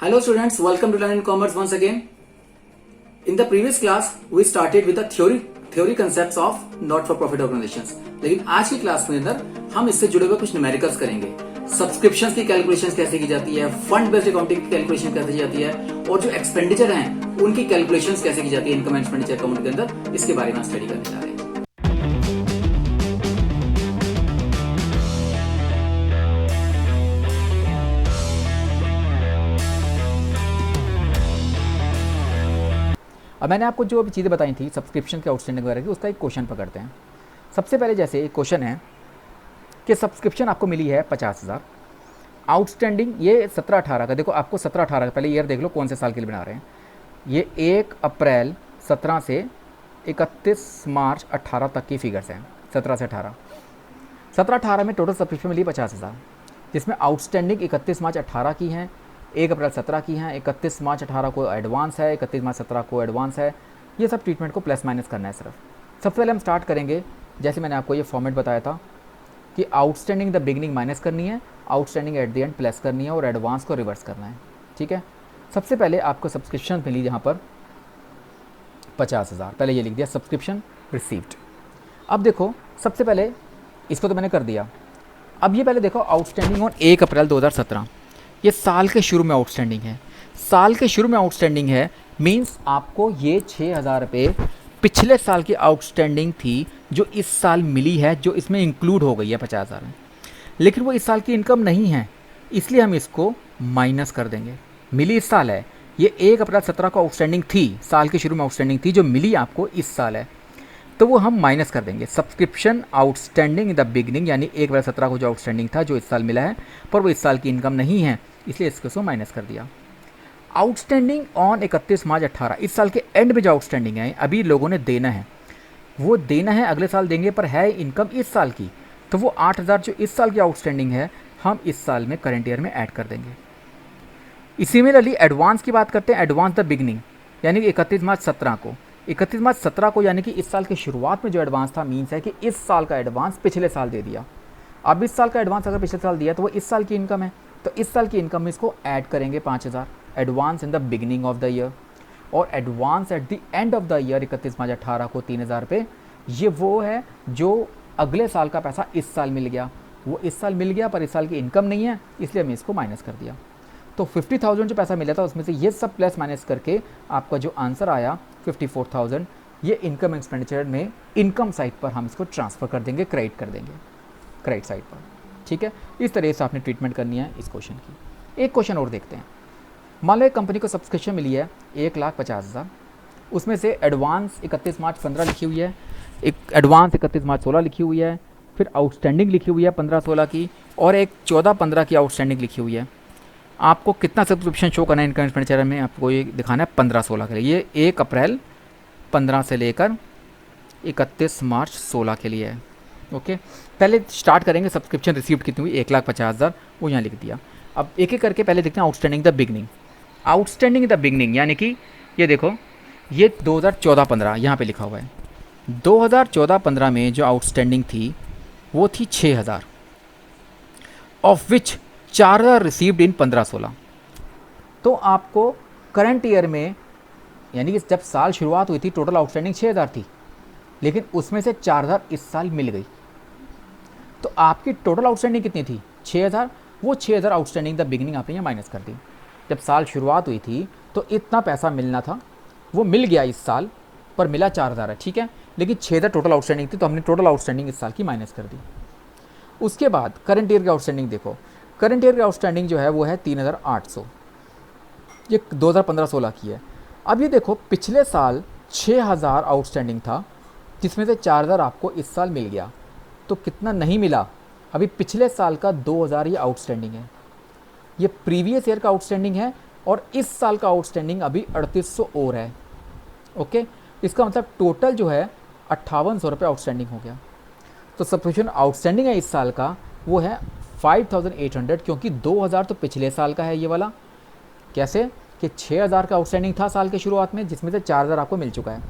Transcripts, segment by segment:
Hello students, welcome to Learn in Commerce once again. In the previous class, we started with the theory concepts of not for profit organizations. लेकिन आज की class में अंदर हम इससे जुड़े हुए कुछ न्यूमेरिकल्स करेंगे. सब्सक्रिप्शंस की कैलकुलेशन कैसे की जाती है, फंड बेस्ड अकाउंटिंग की कैलकुलेशन कैसे की जाती है और जो एक्सपेंडिचर हैं उनकी कैलकुलेशन कैसे की जाती है इनकम एंड एक्सपेंडिचर अकाउंट के अंदर, इसके बारे में स्टडी करने जा रहे हैं. अब मैंने आपको जो चीज़ें बताई थी सब्सक्रिप्शन के आउटस्टैंडिंग वगैरह की, उसका एक क्वेश्चन पकड़ते हैं. सबसे पहले जैसे एक क्वेश्चन है कि सब्सक्रिप्शन आपको मिली है 50,000, आउटस्टैंडिंग ये 17-18 का. देखो आपको 17-18 का पहले ईयर देख लो कौन से साल के लिए बना रहे हैं. ये 1 अप्रैल 17 से 31 मार्च 18 तक की फिगर्स हैं. 17 से 18, 17-18 में टोटल सब्सक्रिप्शन मिली 50,000, जिसमें आउटस्टैंडिंग 31 मार्च 18 की हैं, 1 अप्रैल 17 की हैं, 31 मार्च 18 को एडवांस है, 31 मार्च 17 को एडवांस है. ये सब ट्रीटमेंट को प्लस माइनस करना है सिर्फ. सबसे पहले हम स्टार्ट करेंगे जैसे मैंने आपको ये फॉर्मेट बताया था कि आउटस्टैंडिंग द बिगनिंग माइनस करनी है, outstanding at the and plus करनी है और एडवांस को रिवर्स करना है. ठीक है. सबसे पहले आपको सब्सक्रिप्शन मिली यहाँ पर 50,000, पहले ये लिख दिया सब्सक्रिप्शन रिसीव्ड. अब देखो सबसे पहले इसको तो मैंने कर दिया. अब ये पहले देखो आउटस्टैंडिंग ऑन 1 अप्रैल 2017, ये साल के शुरू में आउटस्टैंडिंग है. साल के शुरू में आउटस्टैंडिंग है मींस आपको ये 6,000 रुपये पिछले साल की आउटस्टैंडिंग थी जो इस साल मिली है, जो इसमें इंक्लूड हो गई है 50,000 में, लेकिन वो इस साल की इनकम नहीं है, इसलिए हम इसको माइनस कर देंगे. मिली इस साल है, ये 1 अप्रैल 17 को आउटस्टैंडिंग थी, साल के शुरू में आउटस्टैंडिंग थी जो मिली आपको इस साल है, तो वो हम माइनस कर देंगे. Subscription outstanding in the beginning, यानी 1 अप्रैल 17 को जो आउटस्टैंडिंग था जो इस साल मिला है पर वो इस साल की इनकम नहीं है, इसलिए इसको माइनस कर दिया. आउटस्टैंडिंग ऑन 31 मार्च 18, इस साल के एंड में जो आउटस्टैंडिंग है अभी लोगों ने देना है, वो देना है अगले साल देंगे, पर है इनकम इस साल की, तो वो 8,000 जो इस साल की आउटस्टैंडिंग है हम इस साल में करंट ईयर में ऐड कर देंगे. सिमिलरली एडवांस की बात करते हैं. एडवांस द बिगनिंग यानी कि 31 मार्च 17 को, 31 मार्च 17 को यानी कि इस साल की शुरुआत में जो एडवांस था मीन्स है कि इस साल का एडवांस पिछले साल दे दिया. अब इस साल का एडवांस अगर पिछले साल दिया तो वो इस साल की इनकम है, तो इस साल की इनकम में इसको ऐड करेंगे 5,000 advance in the beginning of the year, और advance at the end of the year 31 March 18 को 3,000 रुपये. ये वो है जो अगले साल का पैसा इस साल मिल गया, वो इस साल मिल गया पर इस साल की इनकम नहीं है, इसलिए हमने इसको माइनस कर दिया. तो 50,000 जो पैसा मिला था उसमें से ये सब प्लस माइनस करके आपका जो आंसर आया 54,000, ये इनकम एक्सपेंडिचर में इनकम साइड पर हम इसको ट्रांसफ़र कर देंगे, क्रेडिट कर देंगे क्रेडिट साइड पर. ठीक है. इस तरह से आपने ट्रीटमेंट करनी है इस क्वेश्चन की. एक क्वेश्चन और देखते हैं. मान लो एक कंपनी को सब्सक्रिप्शन मिली है 1,50,000, उसमें से एडवांस 31 मार्च 15 लिखी हुई है, एक एडवांस 31 मार्च 16 लिखी हुई है, फिर आउटस्टैंडिंग लिखी हुई है 15-16 की, और एक 14-15 की आउटस्टैंडिंग लिखी हुई है. आपको कितना सब्सक्रिप्शन शो करना है इनकम एक्सपेंडिचर में, आपको ये दिखाना है 15-16 के लिए. ये 1 अप्रैल 15 से लेकर 31 मार्च 16 के लिए है. ओके. पहले स्टार्ट करेंगे सब्सक्रिप्शन रिसीव्ड कितनी हुई, 1,50,000, वो यहाँ लिख दिया. अब एक एक करके पहले देखते हैं outstanding the beginning. Outstanding the beginning यानी कि ये देखो ये 2014-15 यहाँ पे लिखा हुआ है. 2014-15 में जो आउटस्टैंडिंग थी वो थी 6,000, ऑफ विच 4,000 रिसीव्ड इन 15-16. तो आपको करंट ईयर में यानी कि जब साल शुरुआत हुई थी टोटल आउटस्टैंडिंग 6,000 थी, लेकिन उसमें से 4,000 इस साल मिल गई, तो आपकी टोटल आउटस्टैंडिंग कितनी थी 6,000. वो 6,000 आउटस्टैंडिंग द बिगनिंग आपने यहाँ माइनस कर दी. जब साल शुरुआत हुई थी तो इतना पैसा मिलना था, वो मिल गया इस साल, पर मिला 4,000 है. ठीक है. लेकिन 6,000 टोटल आउटस्टैंडिंग थी, तो हमने टोटल आउटस्टैंडिंग इस साल की माइनस कर दी. उसके बाद करंट ईयर की आउटस्टैंडिंग देखो, करंट ईयर की आउटस्टैंडिंग जो है वो है 3,800, ये 2015-16 की है. अब ये देखो पिछले साल 6,000 आउटस्टैंडिंग था, जिसमें से 4,000 आपको इस साल मिल गया, तो कितना नहीं मिला, अभी पिछले साल का 2,000 ये आउटस्टैंडिंग है, ये प्रीवियस ईयर का आउटस्टैंडिंग है, और इस साल का आउटस्टैंडिंग अभी 3,800 और है. ओके. इसका मतलब टोटल जो है 5,800 रुपये आउटस्टैंडिंग हो गया. तो सब्सक्रिप्शन आउटस्टैंडिंग है इस साल का वो है 5,800, क्योंकि 2,000 तो पिछले साल का है ये वाला. कैसे कि 6,000 का आउटस्टैंडिंग था साल के शुरुआत में, जिसमें से 4,000 आपको मिल चुका है,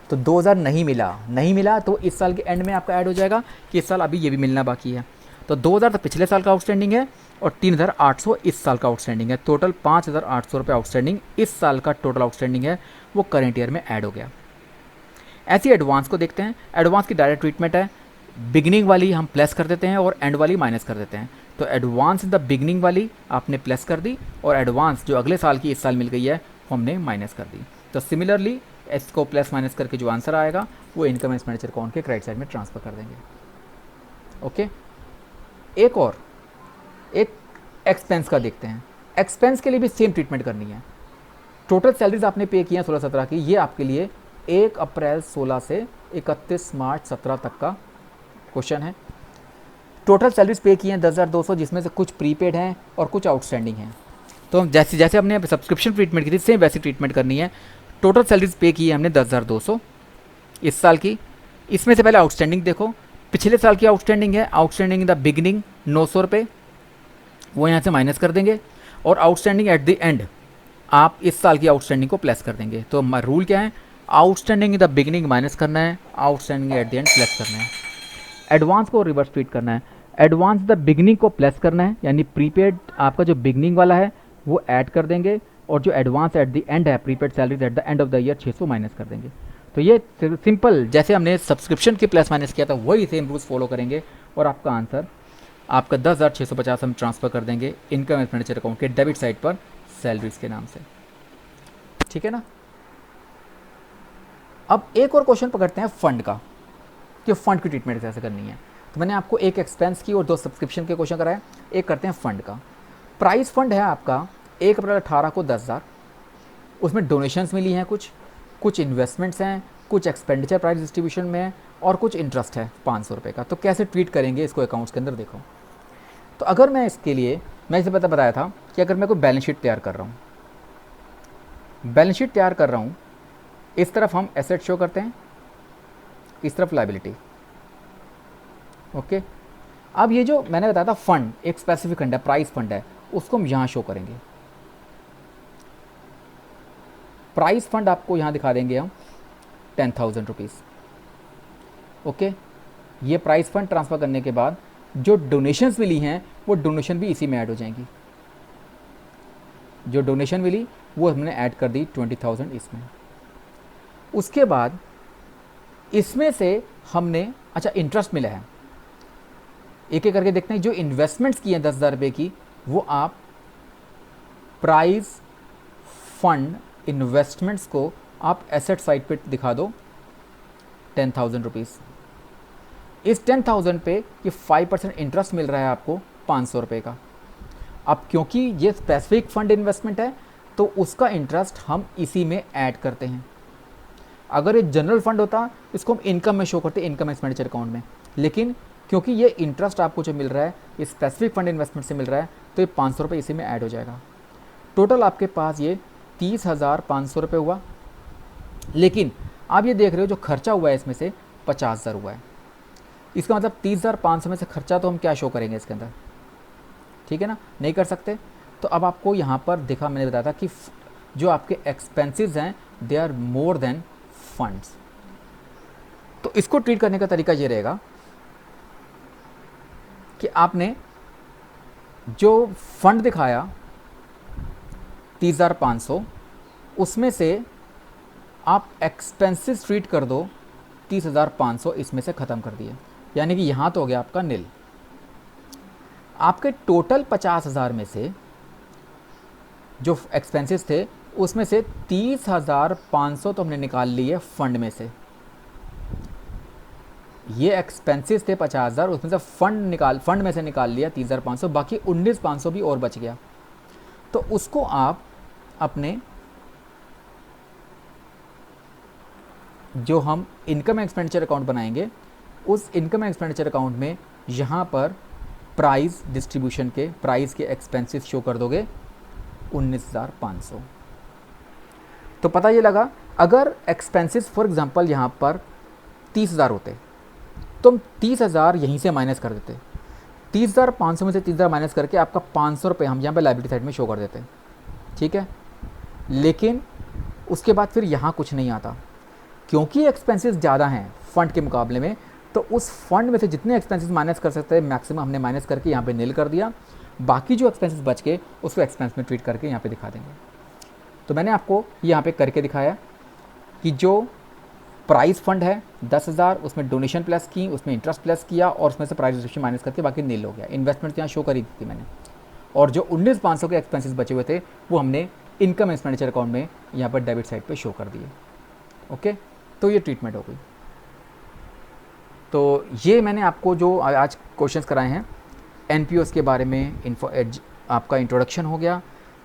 तो 2,000 नहीं मिला तो इस साल के एंड में आपका ऐड हो जाएगा कि इस साल अभी ये भी मिलना बाकी है. तो 2000 तो पिछले साल का आउटस्टैंडिंग है और 3800 इस साल का आउटस्टैंडिंग है। टोटल 5800 रुपये आउटस्टैंडिंग इस साल का टोटल आउटस्टैंडिंग है, वो करेंट ईयर में ऐड हो गया। ऐसी एडवांस को देखते हैं। एडवांस की डायरेक्ट ट्रीटमेंट है, बिगनिंग वाली हम प्लस कर देते हैं और एंड वाली माइनस कर देते हैं। तो एडवांस इन द बिगनिंग वाली आपने प्लस कर दी और एडवांस जो अगले साल की इस साल मिल गई है वो हमने माइनस कर दी। तो सिमिलरली इसको प्लस माइनस करके जो आंसर आएगा वो इनकम एक्सपेंडिचर अकाउंट के क्रेडिट साइड में ट्रांसफर कर देंगे। ओके, एक एक्सपेंस का देखते हैं। एक्सपेंस के लिए भी सेम ट्रीटमेंट करनी है। टोटल सैलरीज आपने पे किया 16-17 की, ये आपके लिए 1 अप्रैल 16 से 31 मार्च 17 तक का क्वेश्चन है। टोटल सैलरीज पे की हैं 10,200, जिसमें से कुछ प्रीपेड हैं और कुछ आउटस्टैंडिंग हैं। तो जैसे जैसे हमने सब्सक्रिप्शन ट्रीटमेंट की थी सेम वैसी ट्रीटमेंट करनी है। टोटल सैलरीज पे की है हमने 10,200 इस साल की। इसमें से पहले आउटस्टैंडिंग देखो, पिछले साल की आउटस्टैंडिंग है, आउटस्टैंडिंग इन द बिगनिंग 900 रुपये, वो यहाँ से माइनस कर देंगे और आउटस्टैंडिंग एट द एंड आप इस साल की आउटस्टैंडिंग को प्लस कर देंगे। तो रूल क्या है, outstanding in the beginning minus करना है, outstanding at the and plus करना है। एडवांस को रिवर्स ट्रीट करना है, एडवांस द बिगनिंग को प्लस करना है, यानी प्रीपेड आपका जो बिगनिंग वाला है वो ऐड कर देंगे और जो एडवांस एट द एंड है prepaid salaries at the end of the year 600 minus कर देंगे। तो ये सिंपल जैसे हमने सब्सक्रिप्शन के प्लस माइनस किया था वही सेम रूल्स फॉलो करेंगे और आपका आंसर आपका 10,650 हम ट्रांसफ़र कर देंगे इनकम एक्सपेंडिचर अकाउंट के डेबिट साइड पर सैलरीज के नाम से। ठीक है ना। अब एक और क्वेश्चन पकड़ते हैं फंड का, कि फंड की ट्रीटमेंट कैसे करनी है। तो मैंने आपको एक एक्सपेंस की और 2 सब्सक्रिप्शन के क्वेश्चन कराए, एक करते हैं फंड का। प्राइस फंड है आपका 1 अप्रैल 18 को 10,000, उसमें डोनेशंस मिली हैं, कुछ इन्वेस्टमेंट्स हैं, कुछ एक्सपेंडिचर प्राइस डिस्ट्रीब्यूशन में है और कुछ इंटरेस्ट है 500 रुपये का। तो कैसे ट्रीट करेंगे इसको अकाउंट्स के अंदर देखो। तो अगर मैं इसके लिए मैं इसे बताया था कि अगर मैं कोई बैलेंस शीट तैयार कर रहा हूँ, इस तरफ हम एसेट शो करते हैं, इस तरफ लायबिलिटी। ओके, अब ये जो मैंने बताया था फंड एक स्पेसिफिक फंड है, प्राइस फंड है, उसको हम यहाँ शो करेंगे। प्राइस फंड आपको यहाँ दिखा देंगे हम 10,000 रुपीज़। ओके, ये प्राइस फंड ट्रांसफ़र करने के बाद जो डोनेशंस मिली हैं वो डोनेशन भी इसी में ऐड हो जाएंगी। जो डोनेशन मिली वो हमने ऐड कर दी 20,000 इसमें। उसके बाद इसमें से हमने अच्छा इंटरेस्ट मिला है, एक एक करके देखते हैं। जो इन्वेस्टमेंट्स की हैं 10,000 रुपये की, वो आप प्राइस फंड इन्वेस्टमेंट्स को आप एसेट साइड पे दिखा दो 10,000 रुपीज़। इस 10,000 पे ये 5% इंटरेस्ट मिल रहा है आपको 500 रुपये का। अब क्योंकि ये स्पेसिफिक फंड इन्वेस्टमेंट है तो उसका इंटरेस्ट हम इसी में ऐड करते हैं। अगर ये जनरल फंड होता इसको हम इनकम में शो करते, इनकम एक्सपेंडिचर अकाउंट में, लेकिन क्योंकि ये इंटरेस्ट आपको जो मिल रहा है ये स्पेसिफिक फंड इन्वेस्टमेंट से मिल रहा है तो ये 500 रुपये इसी में ऐड हो जाएगा। टोटल आपके पास ये 30,500 रुपये हुआ। लेकिन आप ये देख रहे हो जो खर्चा हुआ है इसमें से 50,000 हुआ है। इसका मतलब 30,500 में से खर्चा तो हम क्या शो करेंगे इसके अंदर, ठीक है ना, नहीं कर सकते। तो अब आपको यहाँ पर देखा, मैंने बताया था कि जो आपके एक्सपेंसेस हैं they are more than funds. तो इसको ट्रीट करने का तरीका ये रहेगा कि आपने जो फंड दिखाया 30,500, उसमें से आप एक्सपेंसेस ट्रीट कर दो 30,500 इसमें से ख़त्म कर दिए, यानी कि यहाँ तो हो गया आपका नील। आपके टोटल 50,000 में से जो एक्सपेंसेस थे उसमें से 30,500 तो हमने निकाल लिए फंड में से। ये एक्सपेंसेस थे 50,000, उसमें से फंड में से निकाल लिया 30,500, बाकी 19,500 भी और बच गया। तो उसको आप अपने जो हम इनकम एक्सपेंडिचर अकाउंट बनाएंगे उस इनकम एक्सपेंडिचर अकाउंट में यहाँ पर प्राइस डिस्ट्रीब्यूशन के प्राइस के एक्सपेंसेस शो कर दोगे 19,500। तो पता ये लगा, अगर एक्सपेंसेस फॉर एग्जांपल यहाँ पर 30,000 होते तो हम 30,000 यहीं से माइनस कर देते। 30,500 में से 30,000 माइनस करके आपका 500 रुपये हम यहाँ पे लायबिलिटी साइड में शो कर देते, ठीक है। लेकिन उसके बाद फिर यहाँ कुछ नहीं आता, क्योंकि एक्सपेंसेस ज़्यादा हैं फंड के मुकाबले में, तो उस फंड में से जितने एक्सपेंसेस माइनस कर सकते हैं मैक्सिमम हमने माइनस करके यहाँ पे नील कर दिया, बाकी जो एक्सपेंसेस बच के उसको एक्सपेंस में ट्रीट करके यहाँ पे दिखा देंगे। तो मैंने आपको यहाँ पे करके दिखाया कि जो प्राइस फंड है 10,000, उसमें डोनेशन प्लस की, उसमें इंटरेस्ट प्लस किया और उसमें से प्राइस डिस्ट्रीब्यूशन माइनस करके बाकी नील हो गया। इन्वेस्टमेंट यहाँ शो करी थी मैंने, और जो 19,500 के एक्सपेंसेस बचे हुए थे वो हमने इनकम एक्सपेंडिचर अकाउंट में यहाँ पर डेबिट साइड पे शो कर दिए। ओके, तो ये ट्रीटमेंट हो गई। तो ये मैंने आपको जो आज क्वेश्चंस कराए हैं एनपीओस के बारे में आपका इंट्रोडक्शन हो गया।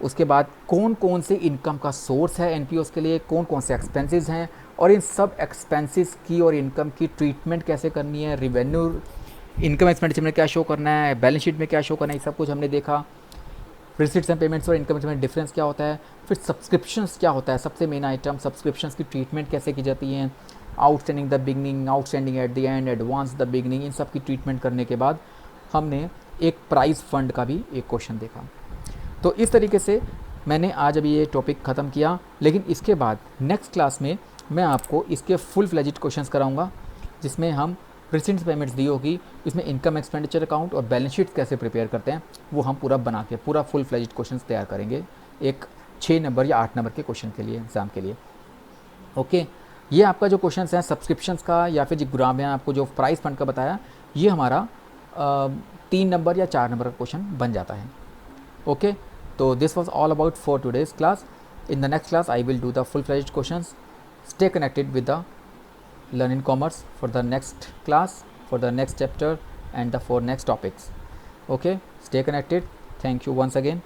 उसके बाद कौन कौन से इनकम का सोर्स है एनपीओस के लिए, कौन कौन से एक्सपेंसेस हैं, और इन सब एक्सपेंसेस की और इनकम की ट्रीटमेंट कैसे करनी है, रिवेन्यू इनकम एक्सपेंडिचर में क्या शो करना है, बैलेंस शीट में क्या शो करना है, ये सब कुछ हमने देखा। रिसिट्स एंड पेमेंट्स और इनकम में डिफरेंस क्या होता है, फिर सब्सक्रिप्शंस क्या होता है, सबसे मेन आइटम सब्सक्रिप्शंस की ट्रीटमेंट कैसे की जाती है, outstanding the beginning, outstanding at the end, advance the beginning, इन सब की ट्रीटमेंट करने के बाद हमने एक प्राइस फंड का भी एक क्वेश्चन देखा। तो इस तरीके से मैंने आज अभी ये टॉपिक ख़त्म किया, लेकिन इसके बाद नेक्स्ट क्लास में मैं आपको इसके फुल फ्लेजिड क्वेश्चंस कराऊंगा, जिसमें हम रिसिट्स पेमेंट्स दी होगी, इसमें इनकम एक्सपेंडिचर अकाउंट और बैलेंस शीट कैसे प्रिपेयर करते हैं वो हम पूरा बना के पूरा फुल फ्लेजिड क्वेश्चंस तैयार करेंगे एक 6 नंबर या 8 नंबर के क्वेश्चन के लिए, एग्ज़ाम के लिए। ओके, ये आपका जो क्वेश्चन है सब्सक्रिप्शंस का या फिर ग्राम में आपको जो प्राइस फंड का बताया, ये हमारा 3 नंबर या 4 नंबर का क्वेश्चन बन जाता है। ओके, तो this was all about for today's class. In the next class I will do the full-fledged questions. Stay connected with the Learning Commerce for the next class, for the next chapter and for next topics. Okay, stay connected. Thank you once again.